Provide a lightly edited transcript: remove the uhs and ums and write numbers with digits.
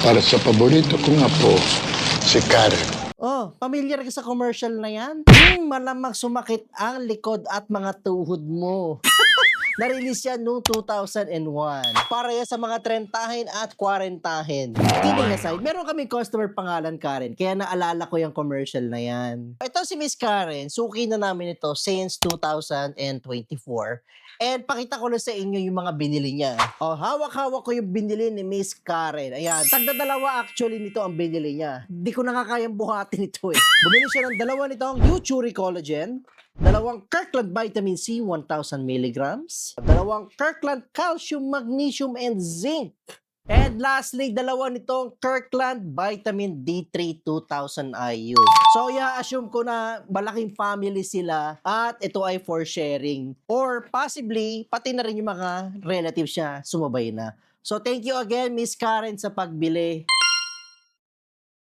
para sa paborito kong apo, si Karen. Oh, pamilyar ka sa commercial na yan? Malamang sumakit ang likod at mga tuhod mo. Na-release yan noong 2001. Para yan sa mga trentahin at kwarentahin. Kidding aside, meron kaming customer pangalan Karen, kaya naalala ko yung commercial na yan. Ito si Miss Karen, suki na namin ito since 2024. And pakita ko na sa inyo yung mga binili niya. Oh, hawak-hawak ko yung binili ni Miss Karen. Ayan, tagdadalawa actually nito ang binili niya. Hindi ko nakakayang buhatin ito eh. Bumili siya ng dalawa nitong Uchuri Collagen, dalawang Kirkland Vitamin C 1,000 mg, dalawang Kirkland Calcium, Magnesium, and Zinc. And lastly, dalawa nitong Kirkland Vitamin D3 2,000 IU. So, assume ko na malaking family sila at ito ay for sharing. Or possibly, pati na rin yung mga relatives niya sumabay na. So, thank you again, Miss Karen, sa pagbili.